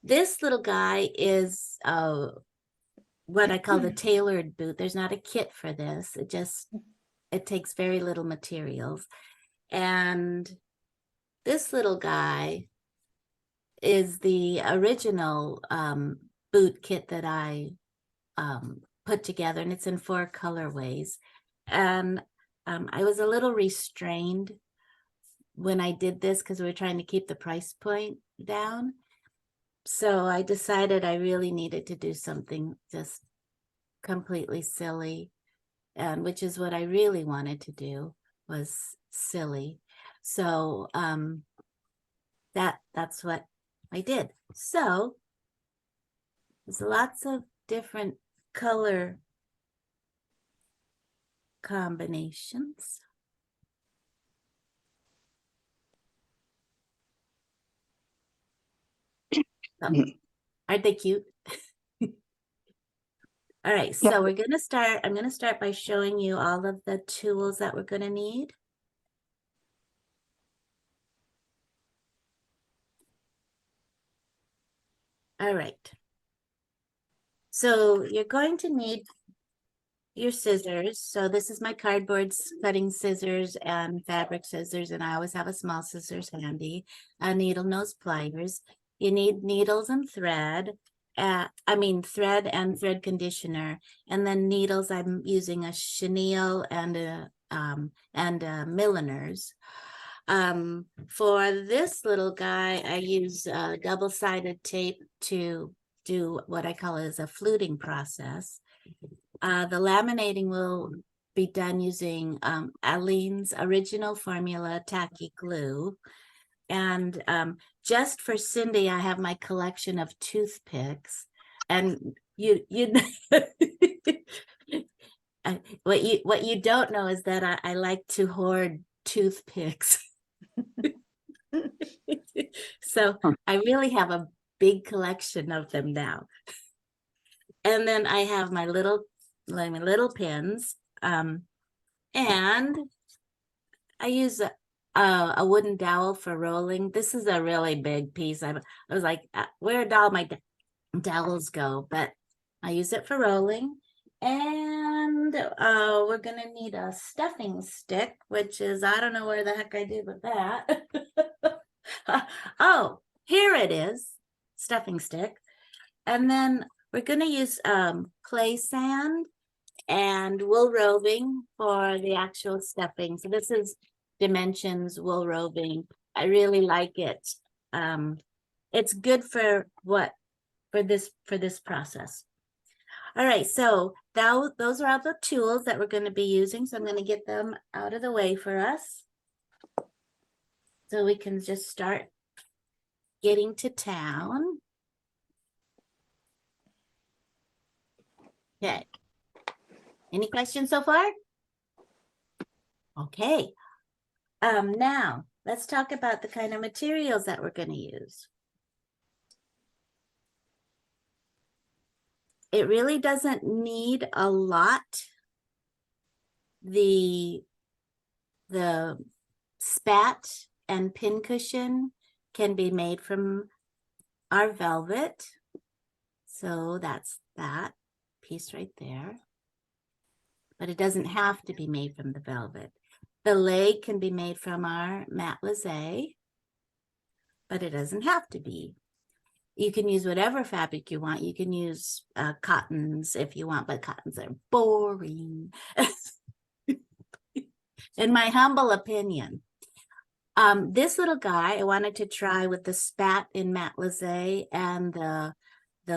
This little guy is what I call the tailored boot. There's not a kit for this. It takes very little materials. And this little guy is the original boot kit that I put together, and it's in 4 colorways. And I was a little restrained when I did this because we were trying to keep the price point down. So I decided I really needed to do something just completely silly, and which is what I really wanted to do, was silly. So that's what I did. So there's lots of different color combinations. Oh, aren't they cute? All right, so I'm going to start by showing you all of the tools that we're going to need. All right. So you're going to need your scissors. So this is my cardboard cutting scissors and fabric scissors, and I always have a small scissors handy, needle nose pliers. You need needles and thread. Thread and thread conditioner, and then needles. I'm using a chenille and a milliner's. For this little guy, I use double-sided tape to do what I call as a fluting process. The laminating will be done using Aleene's original formula tacky glue. And just for Cindy, I have my collection of toothpicks. And what you don't know is that I like to hoard toothpicks. So I really have a big collection of them now. And then I have my little pins, and I use a wooden dowel for rolling. This is a really big piece. I was like, where'd all my dowels go? But I use it for rolling. And we're gonna need a stuffing stick, which is, I don't know where the heck I did with that. Oh, here it is, stuffing stick. And then we're gonna use clay sand and wool roving for the actual stuffing. So this is Dimensions wool roving. I really like it. It's good for this process. All right, so those are all the tools that we're going to be using. So I'm going to get them out of the way for us, so we can just start getting to town. Okay. Any questions so far? Okay. Now let's talk about the kind of materials that we're going to use. It really doesn't need a lot. The spat and pincushion can be made from our velvet. So that's that piece right there. But it doesn't have to be made from the velvet. The leg can be made from our matelassé, but it doesn't have to be. You can use whatever fabric you want. You can use cottons if you want, but cottons are boring. In my humble opinion. This little guy, I wanted to try with the spat in matelassé and the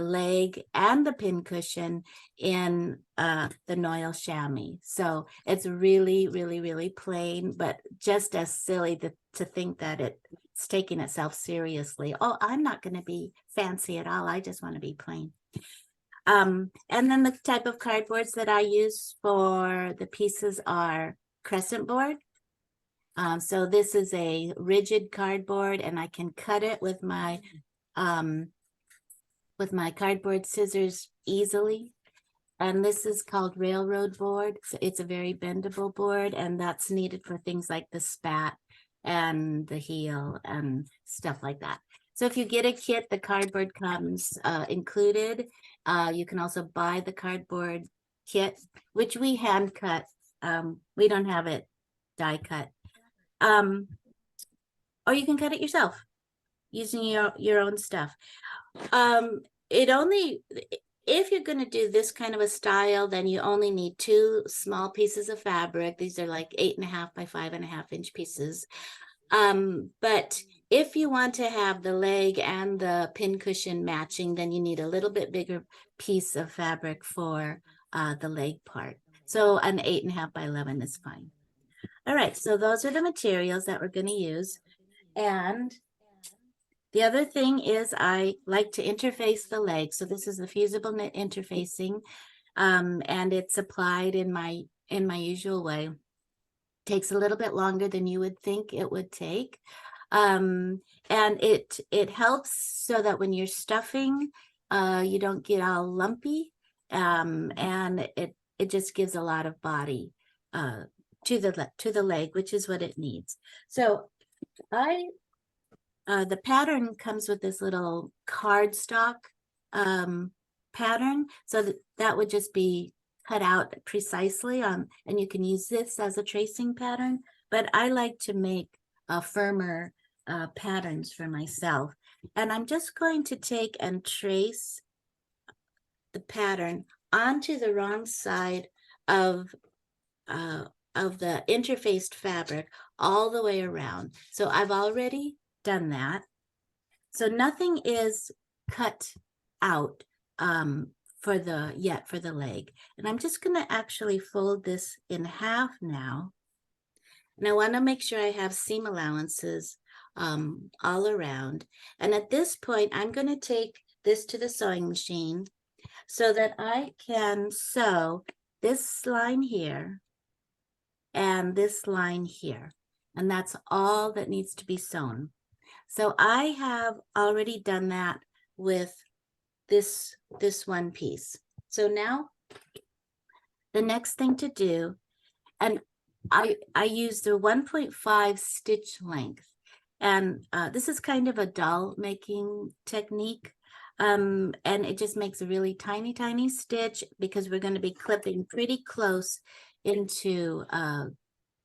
leg and the pincushion in the Noil chamois. So it's really, really, really plain, but just as silly to think that it's taking itself seriously. Oh, I'm not going to be fancy at all. I just want to be plain. And then the type of cardboards that I use for the pieces are crescent board. So this is a rigid cardboard, and I can cut it with my cardboard scissors easily. And this is called railroad board. So it's a very bendable board, and that's needed for things like the spat and the heel and stuff like that. So if you get a kit, the cardboard comes included. You can also buy the cardboard kit, which we hand cut. We don't have it die cut. Or you can cut it yourself using your own stuff. It only, if you're going to do this kind of a style, then you only need 2 small pieces of fabric. These are like 8.5 by 5.5 inch pieces. But if you want to have the leg and the pincushion matching, then you need a little bit bigger piece of fabric for the leg part. So an 8.5 by 11 is fine. All right, so those are the materials that we're going to use. And the other thing is I like to interface the leg. So this is the fusible knit interfacing, and it's applied in my usual way. Takes a little bit longer than you would think it would take. And it helps so that when you're stuffing, you don't get all lumpy. And it just gives a lot of body to the leg, which is what it needs. So the pattern comes with this little cardstock pattern. So that would just be cut out precisely and you can use this as a tracing pattern. But I like to make firmer patterns for myself. And I'm just going to take and trace the pattern onto the wrong side of the interfaced fabric all the way around. So I've already done that. So nothing is cut out for the leg. And I'm just going to actually fold this in half now. And I want to make sure I have seam allowances all around. And at this point, I'm going to take this to the sewing machine so that I can sew this line here and this line here. And that's all that needs to be sewn. So I have already done that with this one piece. So now the next thing to do, and I use the 1.5 stitch length, and this is kind of a doll making technique. And it just makes a really tiny stitch because we're going to be clipping pretty close into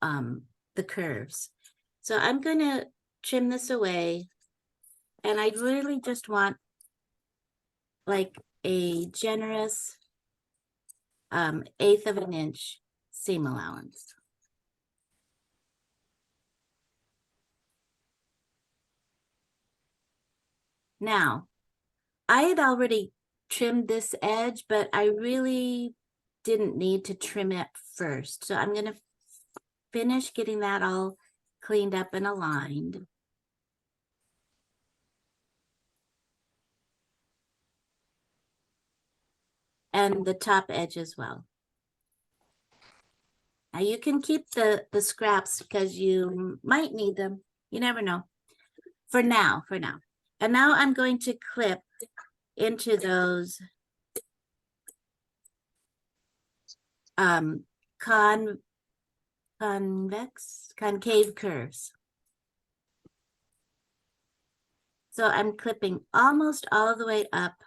the curves. So I'm going to trim this away, and I really just want like a generous 1/8 of an inch seam allowance. Now, I had already trimmed this edge, but I really didn't need to trim it first. So I'm going to finish getting that all cleaned up and aligned. And the top edge as well. Now you can keep the scraps because you might need them. You never know. For now. And now I'm going to clip into those concave curves. So I'm clipping almost all the way up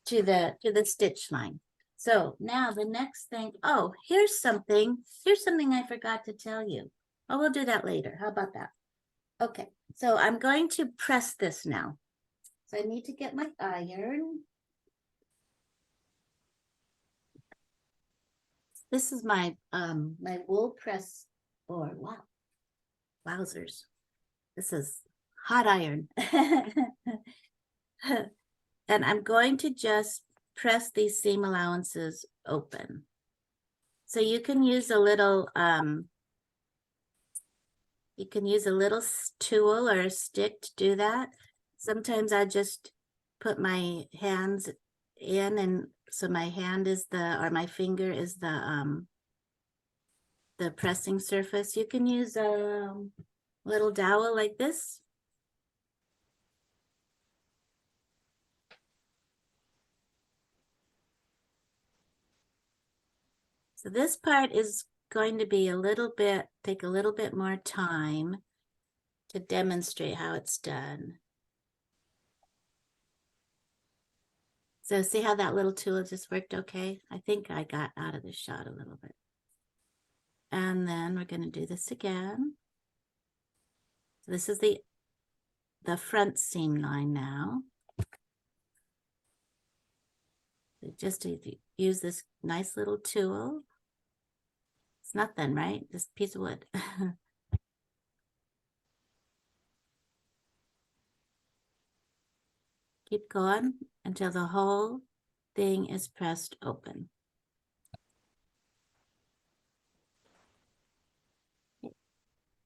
to the stitch line. So now the next thing, oh, here's something I forgot to tell you. Oh, we'll do that later. How about that? Okay, so I'm going to press this now. So I need to get my iron. This is my my wool press board. Wow. Wowzers. This is hot iron. And I'm going to just press these seam allowances open. So you can use a little tool or a stick to do that. Sometimes I just put my hands in, and so my hand is my finger is the pressing surface. You can use a little dowel like this. So this part is going to be take a little bit more time to demonstrate how it's done. So see how that little tool just worked okay? I think I got out of the shot a little bit. And then we're going to do this again. So this is the front seam line now. So just to use this nice little tool. It's nothing, right? Just a piece of wood. Keep going until the whole thing is pressed open.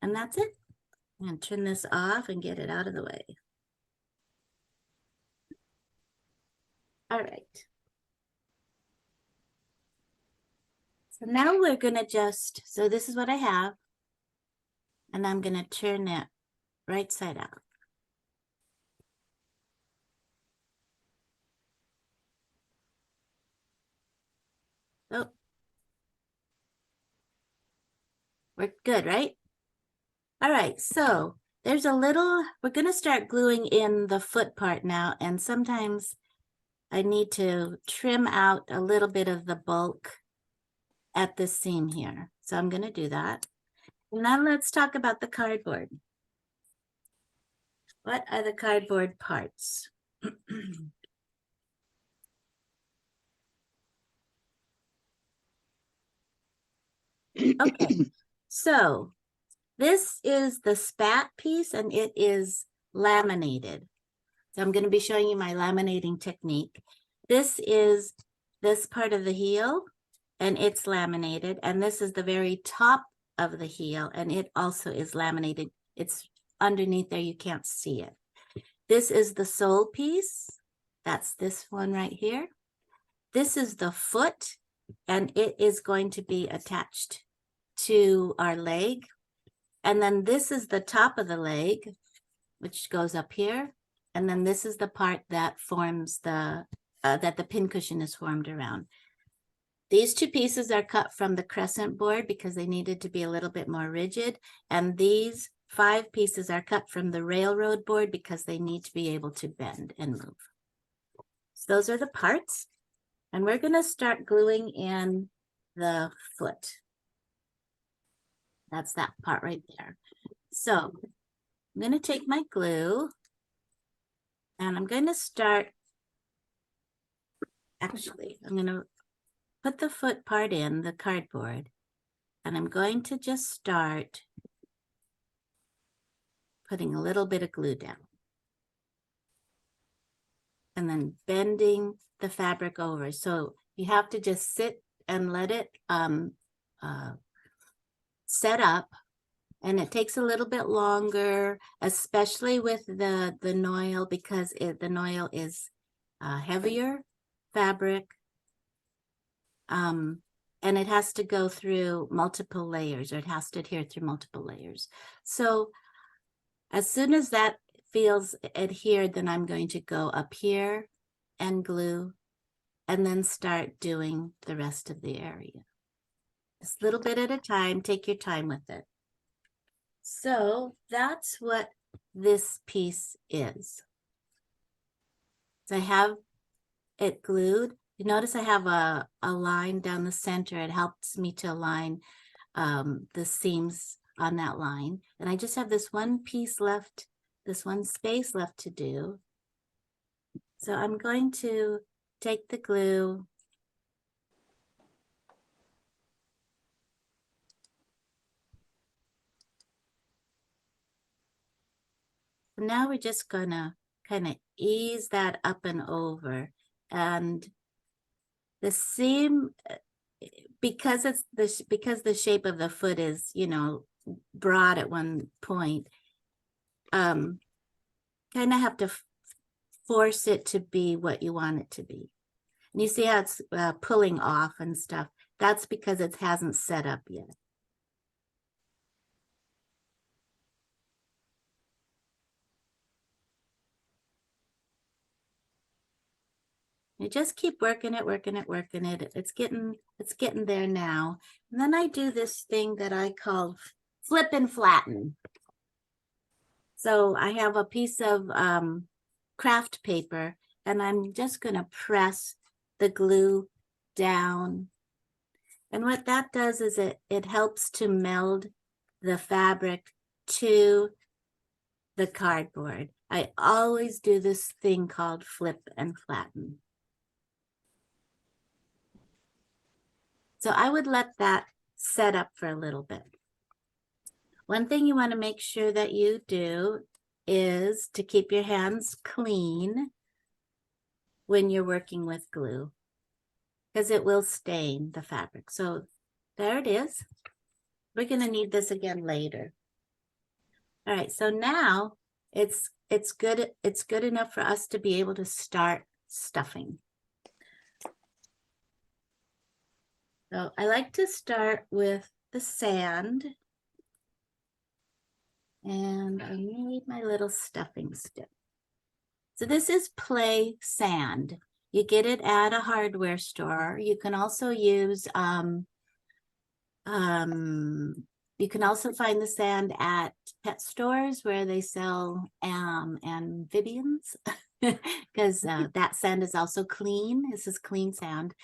And that's it. I'm going to turn this off and get it out of the way. All right. So now we're going to so this is what I have. And I'm going to turn it right side out. Oh, we're good, right? All right, so we're going to start gluing in the foot part now. And sometimes I need to trim out a little bit of the bulk at the seam here. So I'm going to do that. And now let's talk about the cardboard. What are the cardboard parts? Okay, so this is the spat piece and it is laminated. So I'm going to be showing you my laminating technique. This is this part of the heel and it's laminated. And this is the very top of the heel and it also is laminated. It's underneath there, you can't see it. This is the sole piece. That's this one right here. This is the foot and it is going to be attached to our leg. And then this is the top of the leg, which goes up here. And then this is the part that forms that the pincushion is formed around. These two pieces are cut from the crescent board because they needed to be a little bit more rigid. And these 5 pieces are cut from the railroad board because they need to be able to bend and move. So those are the parts. And we're going to start gluing in the foot. That's that part right there. So I'm going to take my glue and I'm going to start, actually, I'm going to put the foot part in the cardboard and I'm going to just start putting a little bit of glue down and then bending the fabric over. So you have to just sit and let it set up, and it takes a little bit longer, especially with the noil because the noil is heavier fabric, and it has to go through multiple layers, or it has to adhere through multiple layers. So as soon as that feels adhered, then I'm going to go up here and glue and then start doing the rest of the area. Just a little bit at a time, take your time with it. So that's what this piece is. So I have it glued. You notice I have a line down the center. It helps me to align the seams on that line. And I just have this one piece left, this one space left to do. So I'm going to take the glue now we're just gonna kind of ease that up and over. And the seam, because the shape of the foot is, you know, broad at one point, kind of have to force it to be what you want it to be. And you see how it's pulling off and stuff. That's because it hasn't set up yet. You just keep working it, working it, working it. It's getting there now. And then I do this thing that I call flip and flatten. So I have a piece of craft paper and I'm just going to press the glue down. And what that does is it helps to meld the fabric to the cardboard. I always do this thing called flip and flatten. So I would let that set up for a little bit. One thing you want to make sure that you do is to keep your hands clean when you're working with glue, because it will stain the fabric. So there it is. We're going to need this again later. All right, so now it's good enough for us to be able to start stuffing. So I like to start with the sand. And I made my little stuffing stick. So this is play sand. You get it at a hardware store. You can also use you can also find the sand at pet stores where they sell amphibians, because that sand is also clean. This is clean sand.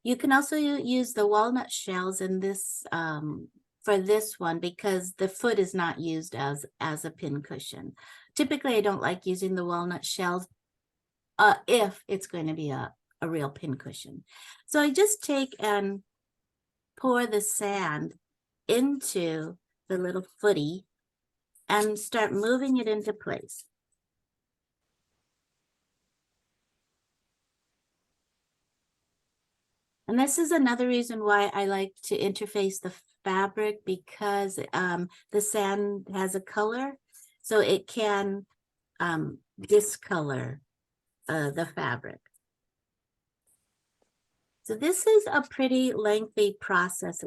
You can also use the walnut shells in this for this one, because the foot is not used as a pincushion. Typically, I don't like using the walnut shells if it's going to be a real pincushion. So I just take and pour the sand into the little footy and start moving it into place. And this is another reason why I like to interface the fabric, because the sand has a color, so it can discolor the fabric. So this is a pretty lengthy process.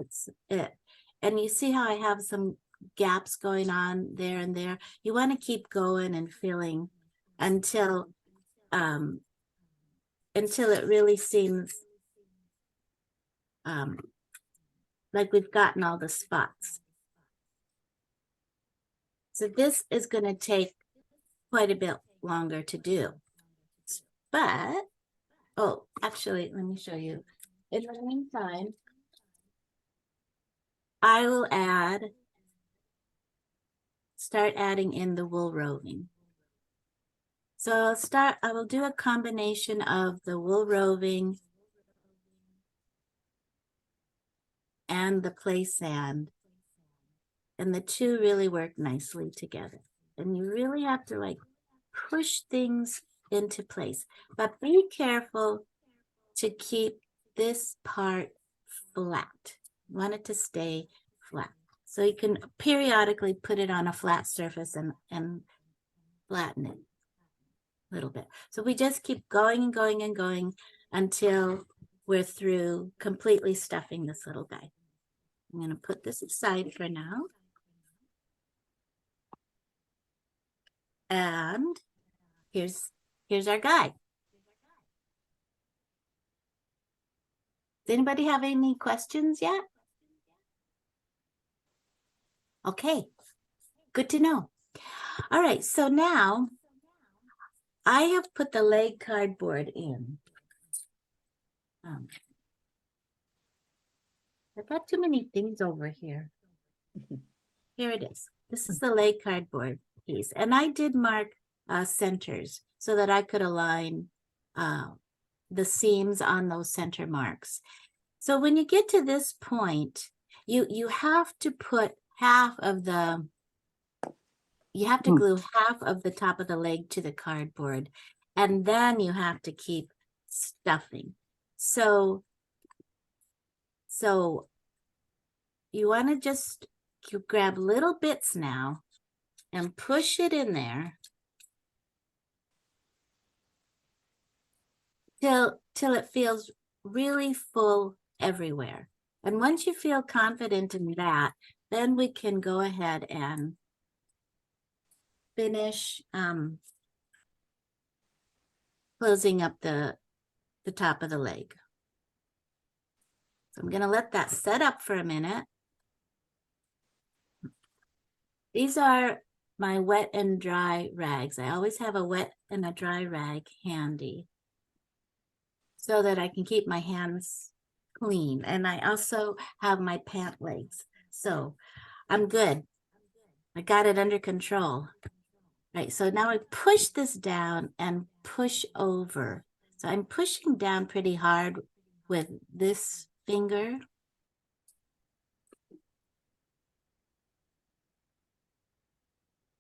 And you see how I have some gaps going on there and there. You want to keep going and filling until it really seems like we've gotten all the spots. So this is going to take quite a bit longer to do. But, oh, actually, let me show you. In the meantime, I will start adding in the wool roving. So I will do a combination of the wool roving and the play sand. And the two really work nicely together. And you really have to like push things into place. But be careful to keep this part flat. You want it to stay flat. So you can periodically put it on a flat surface and flatten it a little bit. So we just keep going and going and going until we're through completely stuffing this little guy. I'm going to put this aside for now. And here's our guy. Does anybody have any questions yet? Okay, good to know. All right, so now I have put the leg cardboard in. I've got too many things over here. Here it is. This is the leg cardboard piece. And I did mark centers so that I could align the seams on those center marks. So when you get to this point, you have to put you have to glue half of the top of the leg to the cardboard, and then you have to keep stuffing. So you want to just grab little bits now and push it in there till it feels really full everywhere. And once you feel confident in that, then we can go ahead and finish closing up the the top of the leg. So I'm going to let that set up for a minute. These are my wet and dry rags. I always have a wet and a dry rag handy so that I can keep my hands clean. And I also have my pant legs. So I'm good. I got it under control. Right, so now I push this down and push over. So I'm pushing down pretty hard with this finger.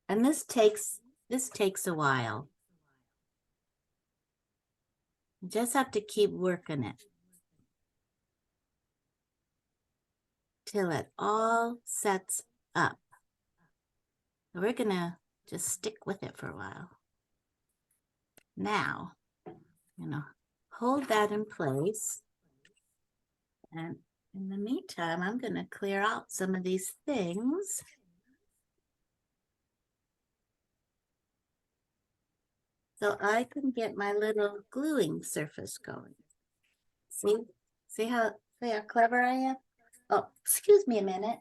And this takes a while. You just have to keep working it till it all sets up. So we're gonna just stick with it for a while. Now, hold that in place. And in the meantime, I'm gonna clear out some of these things. So I can get my little gluing surface going. See how clever I am? Oh, excuse me a minute.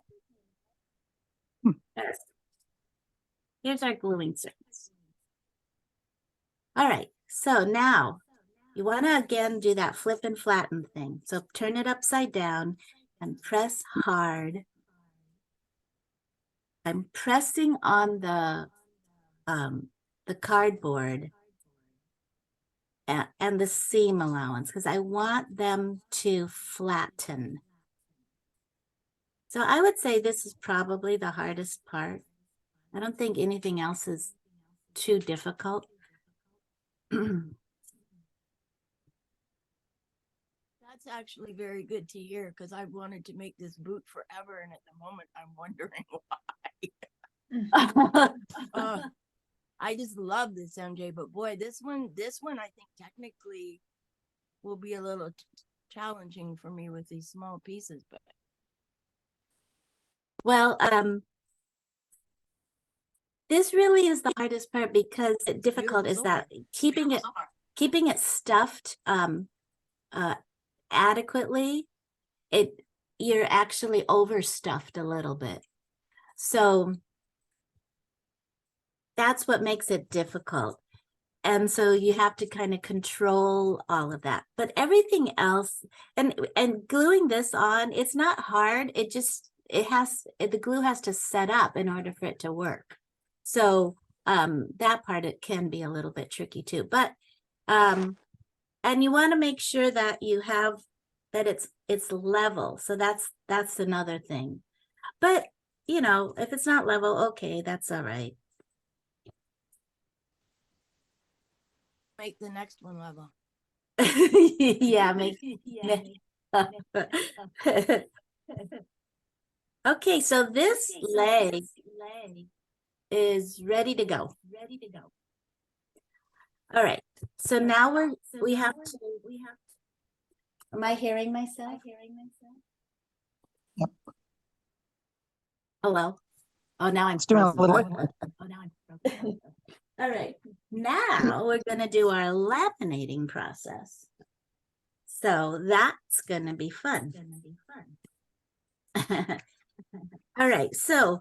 Here's our gluing surface. All right, so now you want to again do that flip and flatten thing. So turn it upside down and press hard. I'm pressing on the cardboard and the seam allowance because I want them to flatten. So I would say this is probably the hardest part. I don't think anything else is too difficult. That's actually very good to hear because I've wanted to make this boot forever, and at the moment I'm wondering why. I just love this, MJ, but boy, this one I think technically will be a little challenging for me with these small pieces, but well, this really is the hardest part because it's difficult is that keeping it stuffed adequately, you're actually overstuffed a little bit. So that's what makes it difficult. And so you have to kind of control all of that. But everything else, and gluing this on, it's not hard. The glue has to set up in order for it to work. So that part, it can be a little bit tricky too. But and you want to make sure that you have that it's level. So that's another thing. But if it's not level, okay, that's all right. make the next one level. Yeah, okay, so this leg is ready to go. All right, so now we have to. Am I hearing myself? Yep. Hello. Oh, now I'm It's doing a little. All right, now we're going to do our laminating process. So that's going to be fun. All right, so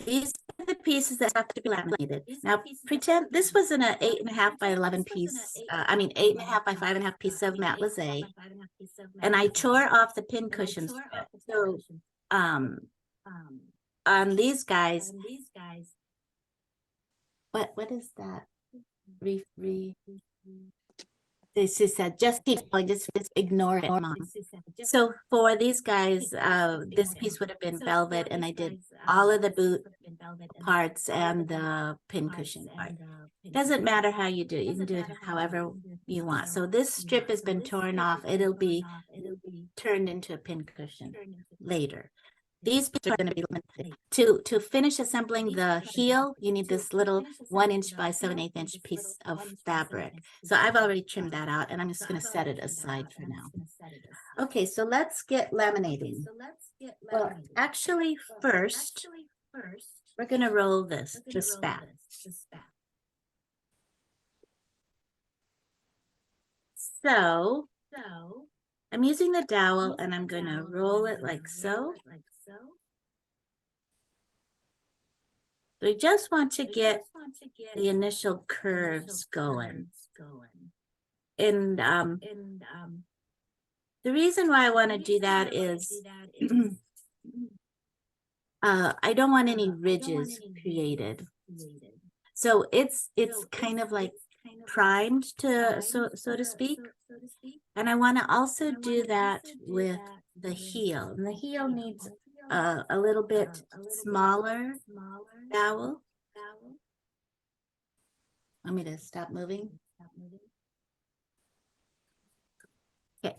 these are the pieces that have to be laminated. Now pretend this was in an 8.5 by 11 piece, 8.5 by 5.5 piece of matelassé, and I tore off the pincushion strip. So on these guys, what is that? This is just keep going, just ignore it, Mom. So for these guys, this piece would have been velvet, and I did all of the boot parts and the pincushion part. Doesn't matter how you do it. You can do it however you want. So this strip has been torn off. It'll be turned into a pincushion later. These pieces are going to be limited. To finish assembling the heel, you need this little 1 inch by 7/8 inch piece of fabric. So I've already trimmed that out, and I'm just going to set it aside for now. Okay, so let's get laminating. Well, actually, first, we're going to roll this, the spat. So I'm using the dowel and I'm going to roll it like so. We just want to get the initial curves going. And the reason why I want to do that is I don't want any ridges created. So it's kind of like primed to so to speak. And I want to also do that with the heel. And the heel needs a little bit smaller dowel. Want me to stop moving? Okay.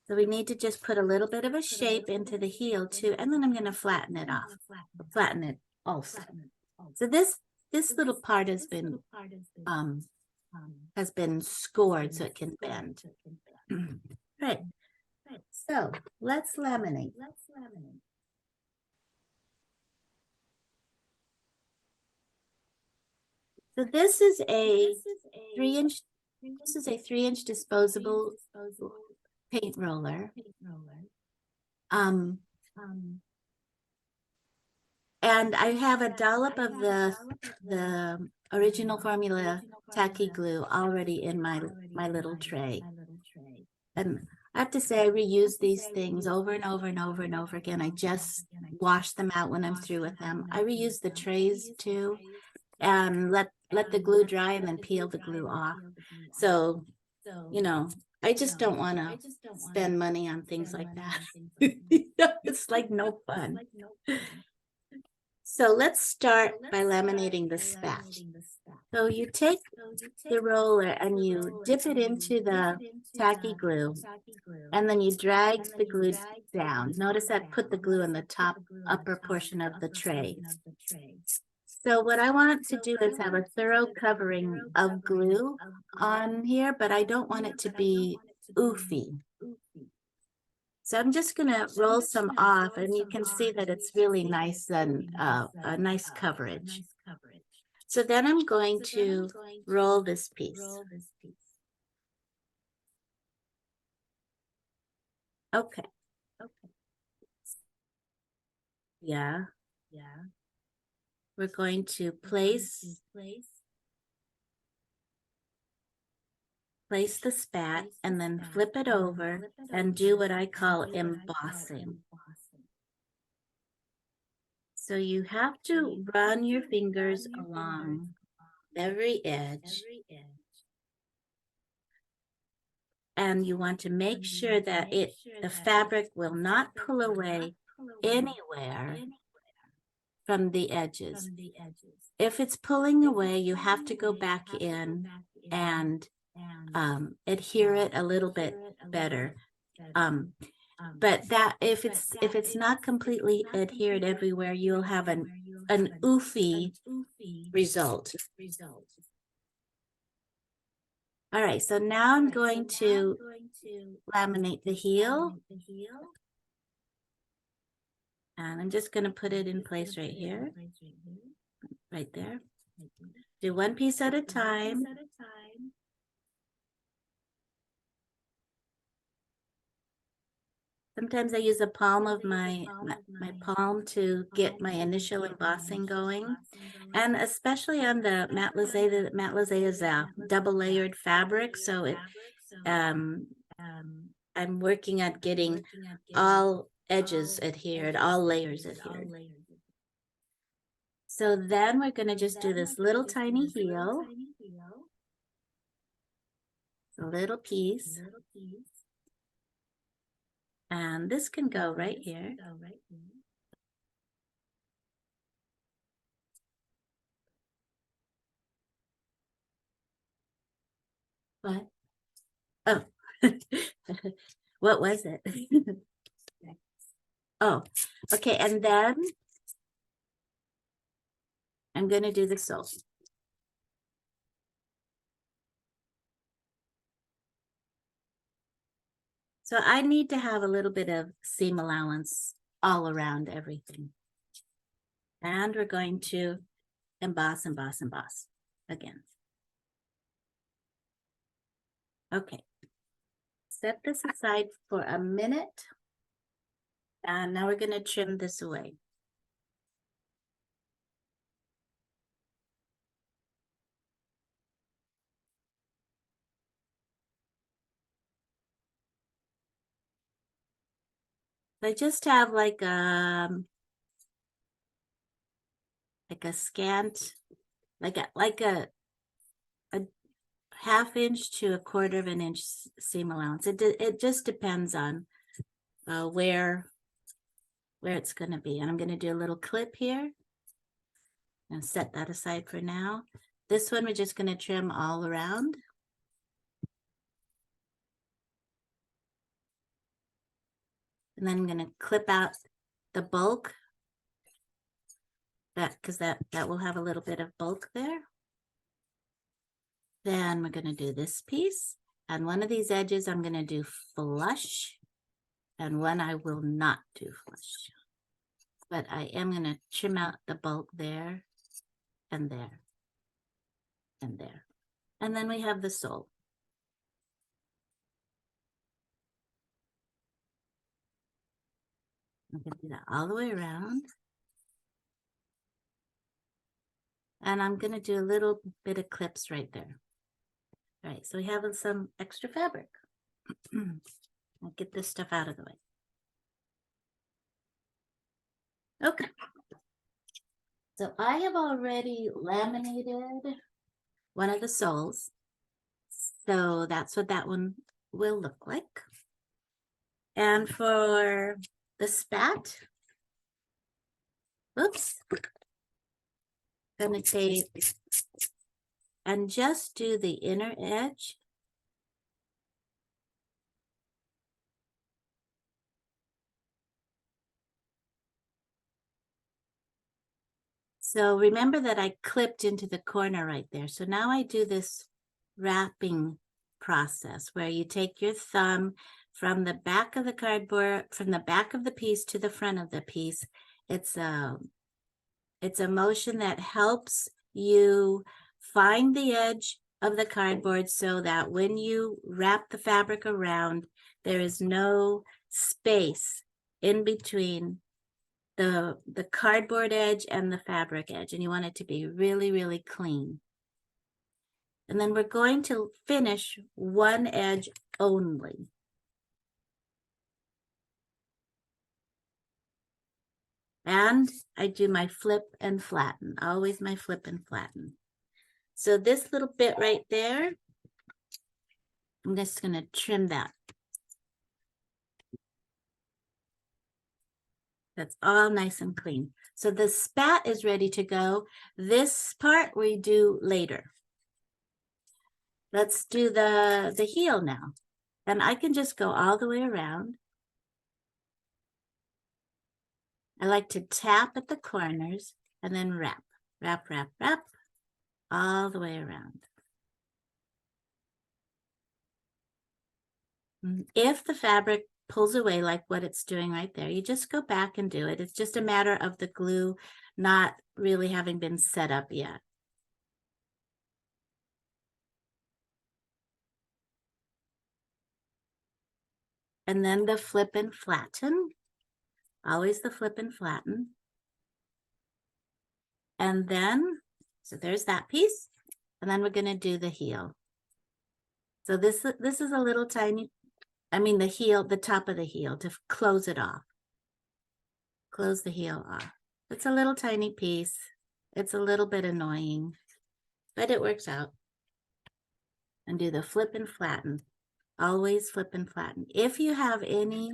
So we need to just put a little bit of a shape into the heel too, and then I'm going to flatten it off, flatten it also. So this little part has been scored so it can bend. Right. So let's laminate. So this is a 3-inch. This is a 3-inch disposable paint roller. And I have a dollop of the original formula tacky glue already in my little tray. And I have to say, I reuse these things over and over and over and over again. I just wash them out when I'm through with them. I reuse the trays too, and let the glue dry and then peel the glue off. So, you know, I just don't want to spend money on things like that. It's like no fun. So let's start by laminating the spat. So you take the roller and you dip it into the tacky glue, and then you drag the glue down. Notice I put the glue in the top upper portion of the tray. So what I want to do is have a thorough covering of glue on here, but I don't want it to be oofy. So I'm just going to roll some off, and you can see that it's really nice and a nice coverage. So then I'm going to roll this piece. Okay. Yeah. We're going to place the spat and then flip it over and do what I call embossing. So you have to run your fingers along every edge. And you want to make sure that the fabric will not pull away anywhere from the edges. If it's pulling away, you have to go back in and adhere it a little bit better. But that if it's not completely adhered everywhere, you'll have an oofy result. All right, so now I'm going to laminate the heel. And I'm just going to put it in place right here, right there. Do one piece at a time. Sometimes I use the palm of my palm to get my initial embossing going. And especially on the matte lizette is a double layered fabric. So it, I'm working at getting all edges adhered, all layers adhered. So then we're going to just do this little tiny heel, a little piece. And this can go right here. What? Oh, what was it? Oh, okay. And then I'm going to do the sole. So I need to have a little bit of seam allowance all around everything. And we're going to emboss, emboss, emboss again. Okay. Set this aside for a minute. And now we're going to trim this away. I just have like a scant, like a half inch to a quarter of an inch seam allowance. It just depends on where it's going to be. And I'm going to do a little clip here and set that aside for now. This one we're just going to trim all around. And then I'm going to clip out the bulk, because that will have a little bit of bulk there. Then we're going to do this piece, and one of these edges I'm going to do flush, and one I will not do flush. But I am going to trim out the bulk there and there and there. And then we have the sole. I'm going to do that all the way around. And I'm going to do a little bit of clips right there. All right, so we have some extra fabric. I'll get this stuff out of the way. Okay. So I have already laminated one of the soles. So that's what that one will look like. And for the spat, oops, gonna take and just do the inner edge. So remember that I clipped into the corner right there. So now I do this wrapping process where you take your thumb from the back of the cardboard, from the back of the piece to the front of the piece. It's a motion that helps you find the edge of the cardboard so that when you wrap the fabric around, there is no space in between the cardboard edge and the fabric edge, and you want it to be really, really clean. And then we're going to finish one edge only. And I do my flip and flatten, always my flip and flatten. So this little bit right there, I'm just going to trim that. That's all nice and clean. So the spat is ready to go. This part we do later. Let's do the heel now. And I can just go all the way around. I like to tap at the corners and then wrap, wrap, wrap, wrap, all the way around. If the fabric pulls away like what it's doing right there, you just go back and do it. It's just a matter of the glue not really having been set up yet. And then the flip and flatten, always the flip and flatten. And then, so there's that piece. And then we're going to do the heel. So this is a little tiny, I mean the heel, the top of the heel to close it off. Close the heel off. It's a little tiny piece. It's a little bit annoying, but it works out. And do the flip and flatten. Always flip and flatten. If you have any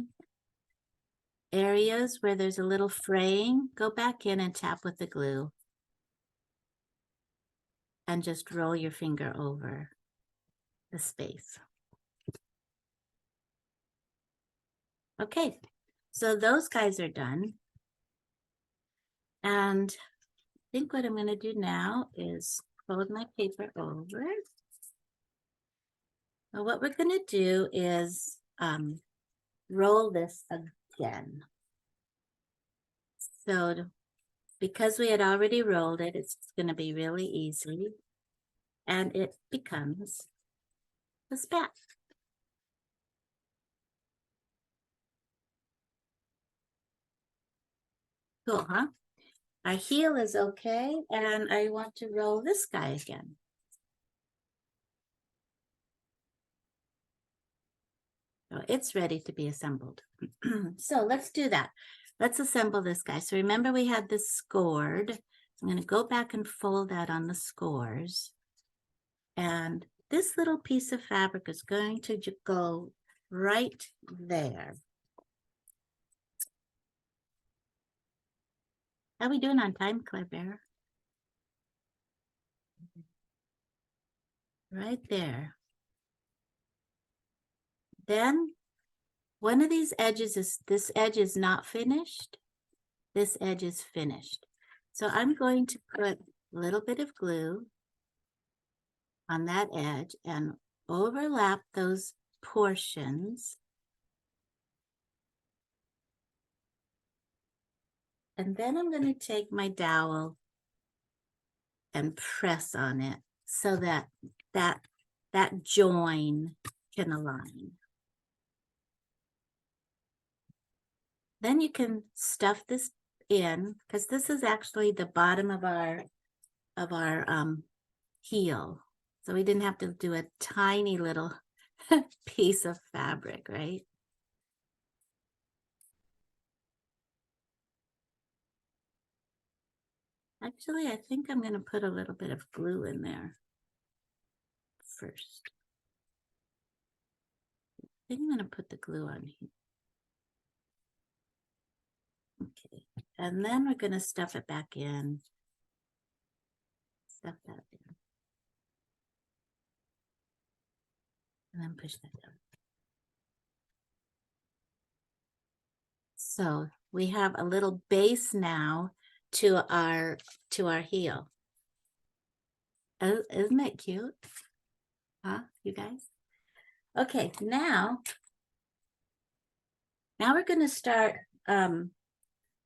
areas where there's a little fraying, go back in and tap with the glue. And just roll your finger over the space. Okay, so those guys are done. And I think what I'm going to do now is fold my paper over. Well, what we're going to do is roll this again. So because we had already rolled it, it's going to be really easy. And it becomes a spat. Cool, huh? Our heel is okay, and I want to roll this guy again. So it's ready to be assembled. So let's do that. Let's assemble this guy. So remember we had this scored. I'm going to go back and fold that on the scores. And this little piece of fabric is going to go right there. How are we doing on time, Claire Bear? Right there. Then one of these edges is, this edge is not finished. This edge is finished. So I'm going to put a little bit of glue on that edge and overlap those portions. And then I'm going to take my dowel and press on it so that that join can align. Then you can stuff this in, because this is actually the bottom of our heel. So we didn't have to do a tiny little piece of fabric, right? Actually, I think I'm going to put a little bit of glue in there first. I think I'm going to put the glue on here. Okay, and then we're going to stuff it back in. Stuff that in. And then push that down. So we have a little base now to our heel. Isn't it cute? Huh, you guys? Okay, now we're going to start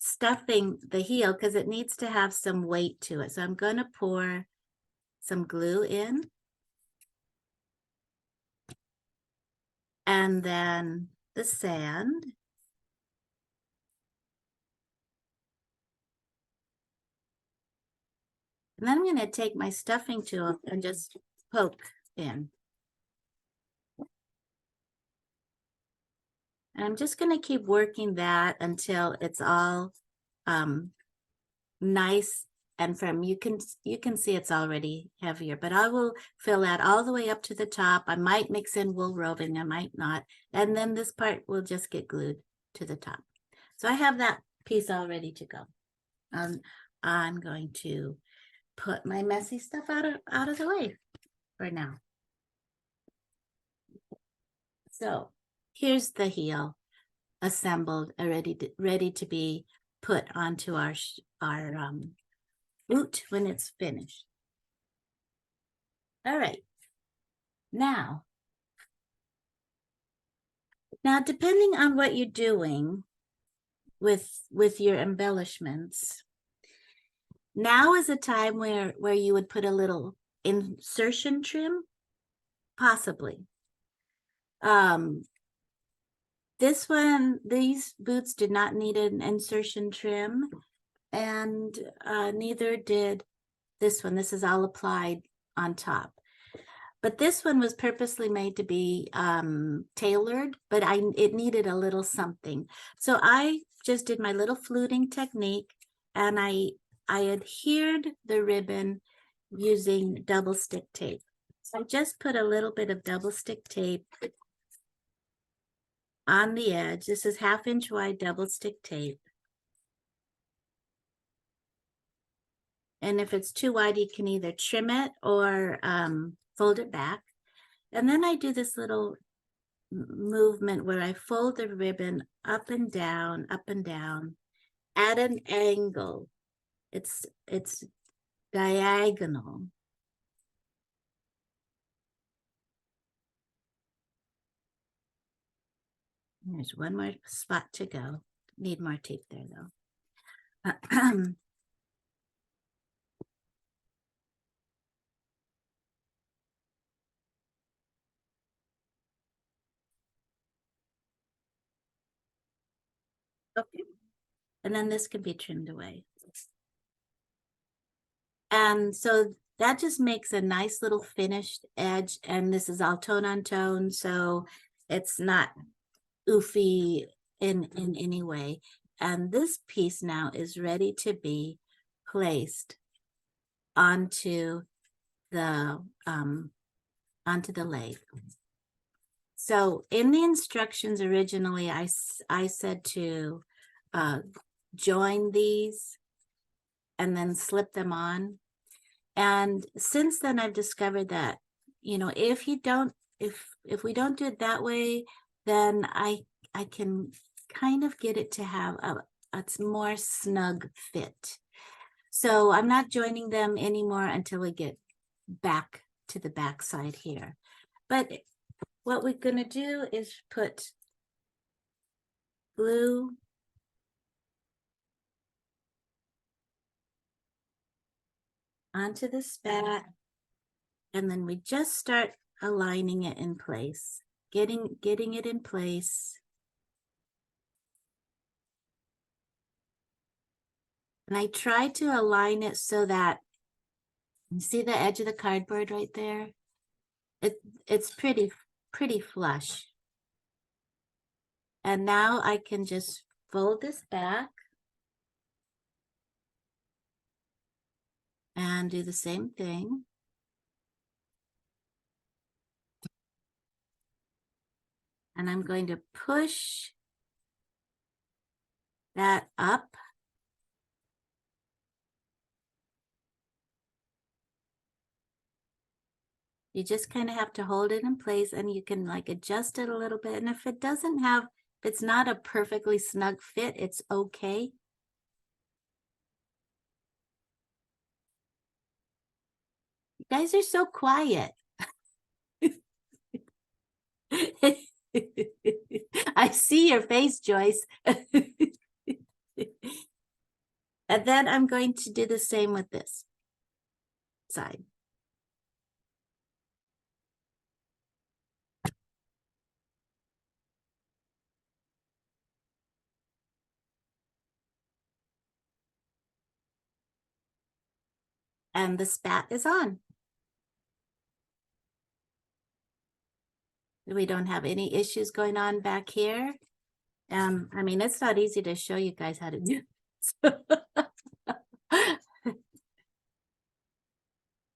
stuffing the heel because it needs to have some weight to it. So I'm going to pour some glue in. And then the sand. And then I'm going to take my stuffing tool and just poke in. And I'm just going to keep working that until it's all nice and firm. You can see it's already heavier, but I will fill that all the way up to the top. I might mix in wool roving, I might not. And then this part will just get glued to the top. So I have that piece all ready to go. I'm going to put my messy stuff out of the way for now. So here's the heel assembled, ready to be put onto our boot when it's finished. All right. Now, depending on what you're doing with your embellishments, now is a time where you would put a little insertion trim, possibly. These boots did not need an insertion trim, and neither did this one. This is all applied on top. But this one was purposely made to be tailored, but it needed a little something. So I just did my little fluting technique, and I adhered the ribbon using double stick tape. So I just put a little bit of double stick tape on the edge. This is 1/2 inch wide double stick tape. And if it's too wide, you can either trim it or fold it back. And then I do this little movement where I fold the ribbon up and down at an angle. It's diagonal. There's one more spot to go. Need more tape there though. Okay. And then this can be trimmed away. And so that just makes a nice little finished edge. And this is all tone on tone, so it's not oofy in any way. And this piece now is ready to be placed onto the lathe. So in the instructions originally, I said to join these and then slip them on. And since then I've discovered that, you know, if we don't do it that way, then I can kind of get it to have a more snug fit. So I'm not joining them anymore until we get back to the back side here. But what we're going to do is put glue onto the spat, and then we just start aligning it in place, getting it in place. And I try to align it so that, you see the edge of the cardboard right there? It's pretty flush. And now I can just fold this back and do the same thing. And I'm going to push that up. You just kind of have to hold it in place, and you can like adjust it a little bit. And if it doesn't have, if it's not a perfectly snug fit, it's okay. You guys are so quiet. I see your face, Joyce. And then I'm going to do the same with this side. And the spat is on. We don't have any issues going on back here. I mean, it's not easy to show you guys how to do this.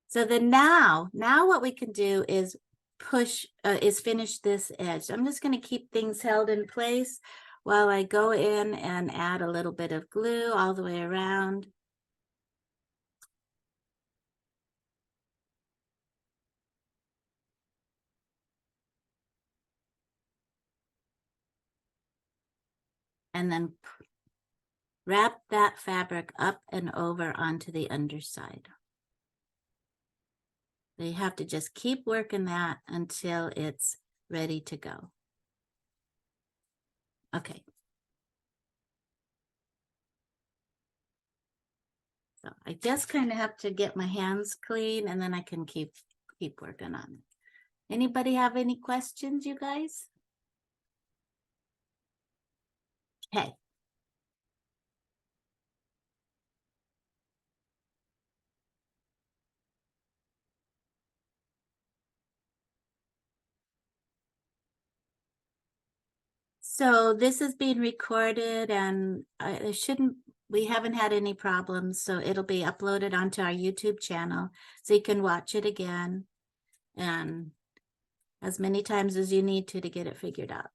So then now what we can do is finish this edge. I'm just going to keep things held in place while I go in and add a little bit of glue all the way around. And then wrap that fabric up and over onto the underside. So you have to just keep working that until it's ready to go. Okay. So I just kind of have to get my hands clean, and then I can keep working on it. Anybody have any questions, you guys? Okay. So this is being recorded, and we haven't had any problems, so it'll be uploaded onto our YouTube channel, so you can watch it again and as many times as you need to get it figured out.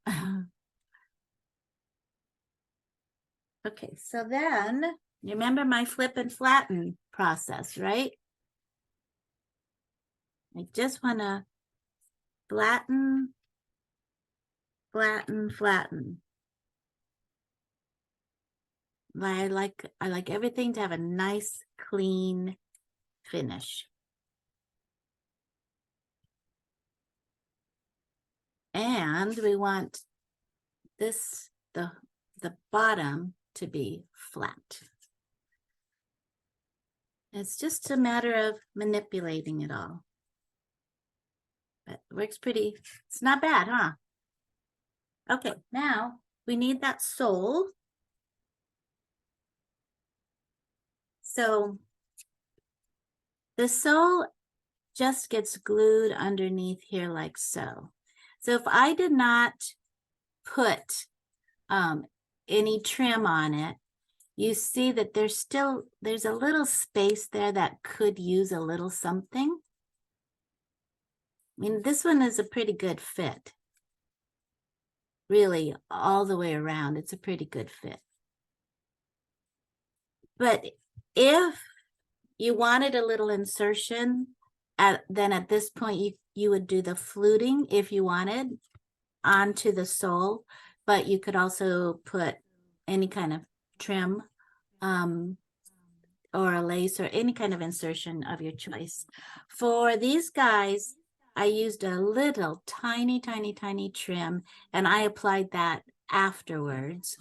Okay, so then you remember my flip and flatten process, right? I just want to flatten, flatten, flatten. I like everything to have a nice, clean finish. And we want this, the bottom to be flat. It's just a matter of manipulating it all. But it works pretty, it's not bad, huh? Okay, now we need that sole. So the sole just gets glued underneath here like so. So if I did not put any trim on it, you see that there's a little space there that could use a little something. I mean, this one is a pretty good fit. Really, all the way around, it's a pretty good fit. But if you wanted a little insertion, then at this point, you would do the fluting if you wanted onto the sole, but you could also put any kind of trim or a lace or any kind of insertion of your choice. For these guys, I used a little tiny trim, and I applied that afterwards.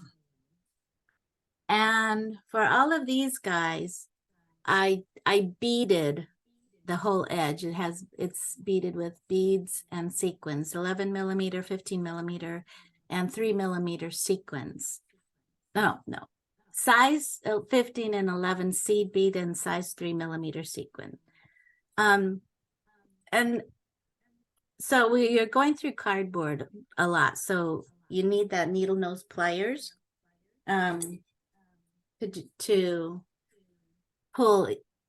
And for all of these guys, I beaded the whole edge. It's beaded with beads and sequins, 11 millimeter, 15 millimeter, and 3 millimeter sequins. No, size 15 and 11 seed bead and size 3 millimeter sequin. And so you're going through cardboard a lot, so you need that needle nose pliers to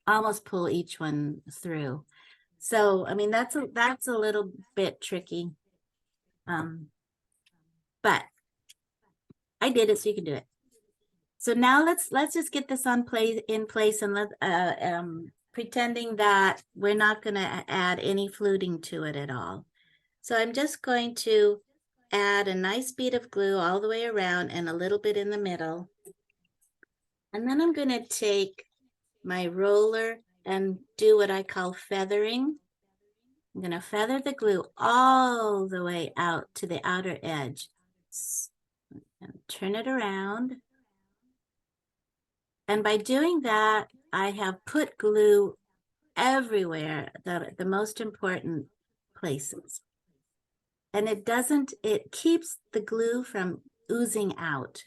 almost pull each one through. So I mean that's a little bit tricky, but I did it, so you can do it. So now let's just get this in place and pretending that we're not going to add any fluting to it at all. So I'm just going to add a nice bead of glue all the way around and a little bit in the middle. And then I'm going to take my roller and do what I call feathering. I'm going to feather the glue all the way out to the outer edge and turn it around. And by doing that, I have put glue everywhere, the most important places. And it keeps the glue from oozing out.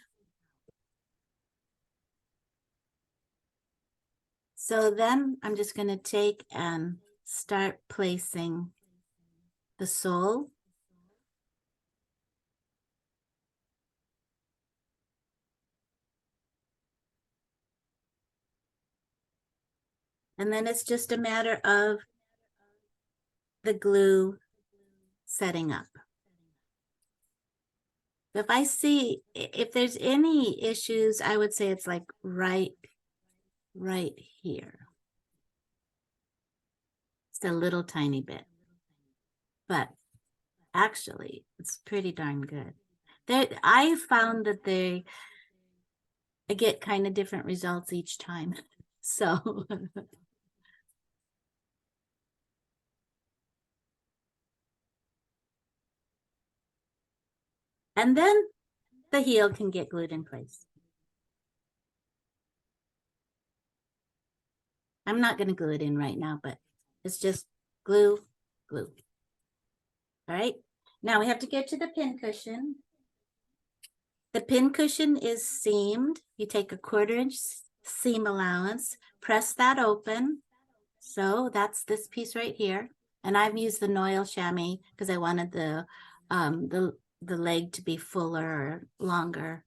So then I'm just going to take and start placing the sole. And then it's just a matter of the glue setting up. If there's any issues, I would say it's like right here. Just a little tiny bit. But actually, it's pretty darn good. I found that I get kind of different results each time. So and then the heel can get glued in place. I'm not going to glue it in right now, but it's just glue. All right. Now we have to get to the pincushion. The pincushion is seamed. You take a 1/4 inch seam allowance, press that open. So that's this piece right here. And I've used the Noil chamois because I wanted the leg to be fuller or longer.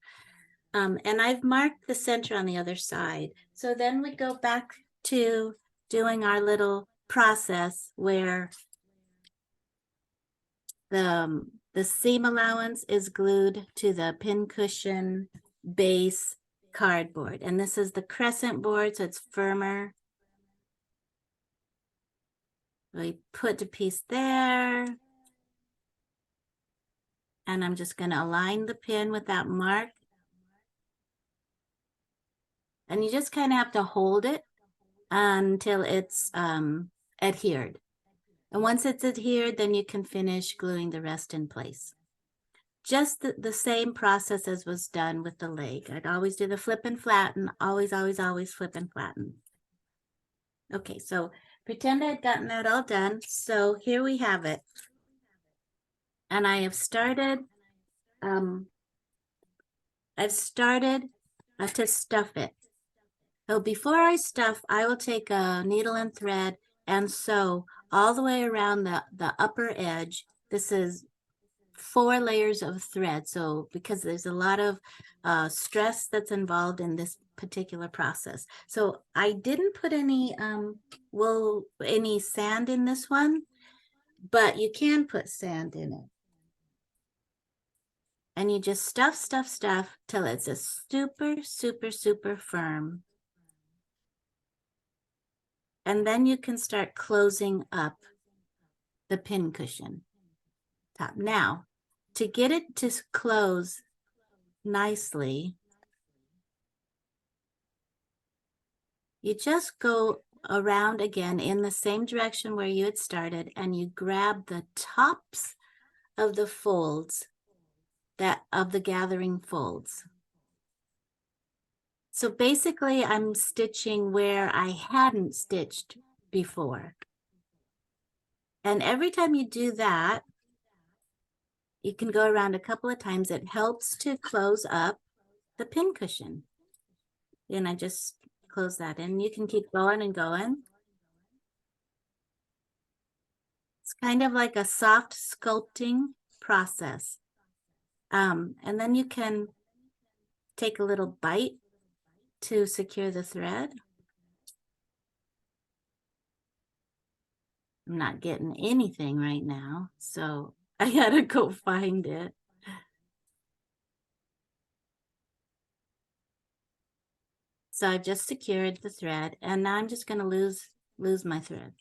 And I've marked the center on the other side. So then we go back to doing our little process where the seam allowance is glued to the pincushion base cardboard. And this is the crescent board, so it's firmer. We put a piece there. And I'm just going to align the pin with that mark. And you just kind of have to hold it until it's adhered. And once it's adhered, then you can finish gluing the rest in place. Just the same process as was done with the leg. I'd always do the flip and flatten, always flip and flatten. Okay, so pretend I'd gotten that all done. So here we have it. And I have started, to stuff it. So before I stuff, I will take a needle and thread and sew all the way around the upper edge. This is 4 layers of thread. So because there's a lot of stress that's involved in this particular process. So I didn't put any any sand in this one, but you can put sand in it. And you just stuff, stuff, stuff till it's a super, super, super firm. And then you can start closing up the pincushion top. Now, to get it to close nicely, you just go around again in the same direction where you had started, and you grab the tops of the folds of the gathering folds. So basically I'm stitching where I hadn't stitched before. And every time you do that, you can go around a couple of times. It helps to close up the pincushion. And I just close that in. You can keep going and going. It's kind of like a soft sculpting process. And then you can take a little bite to secure the thread. I'm not getting anything right now, so I gotta go find it. So I've just secured the thread, and now I'm just gonna lose my thread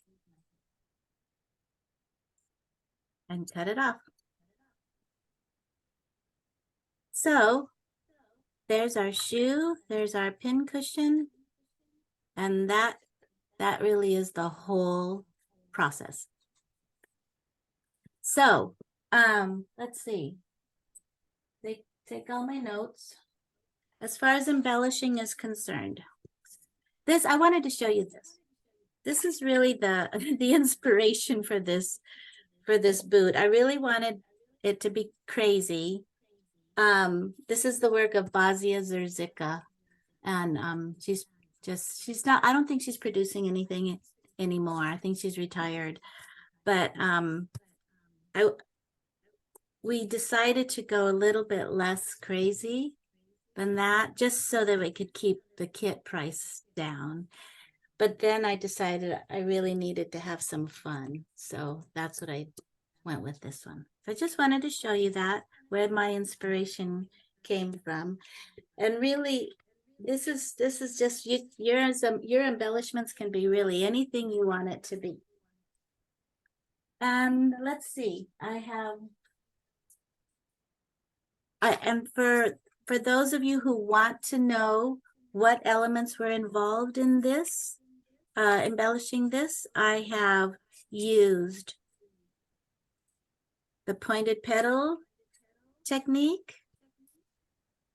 and cut it off. So there's our shoe, there's our pincushion, and that really is the whole process. So let's see. Take all my notes. As far as embellishing is concerned, this, I wanted to show you this. This is really the inspiration for this boot. I really wanted it to be crazy. This is the work of Bazia Zerzica, and she's not, I don't think she's producing anything anymore. I think she's retired. But we decided to go a little bit less crazy than that, just so that we could keep the kit price down. But then I decided I really needed to have some fun. So that's what I went with this one. So I just wanted to show you that, where my inspiration came from. And really, this is just your embellishments can be really anything you want it to be. And let's see, and for those of you who want to know what elements were involved in this, embellishing this, I have used the pointed petal technique,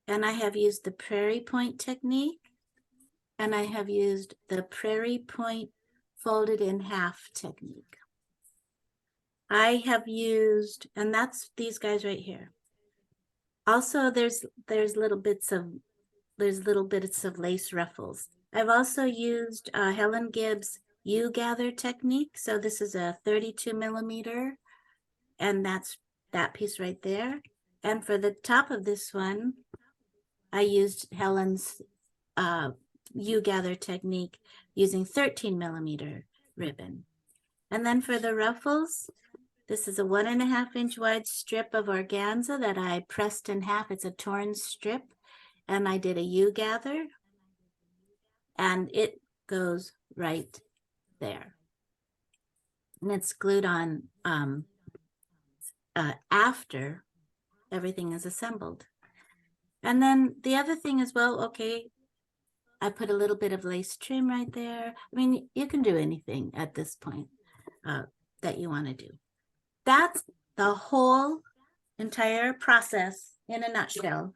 and I have used the prairie point technique, and I have used the prairie point folded in half technique. I have used, and that's these guys right here. Also, there's little bits of lace ruffles. I've also used Helen Gibbs U-gather technique. So this is a 32 millimeter, and that's that piece right there. And for the top of this one, I used Helen's U-gather technique using 13 millimeter ribbon. And then for the ruffles, this is a 1.5 inch wide strip of organza that I pressed in half. It's a torn strip, and I did a U-gather, and it goes right there. And it's glued on after everything is assembled. And then the other thing as well, okay, I put a little bit of lace trim right there. I mean, you can do anything at this point that you want to do. That's the whole entire process in a nutshell.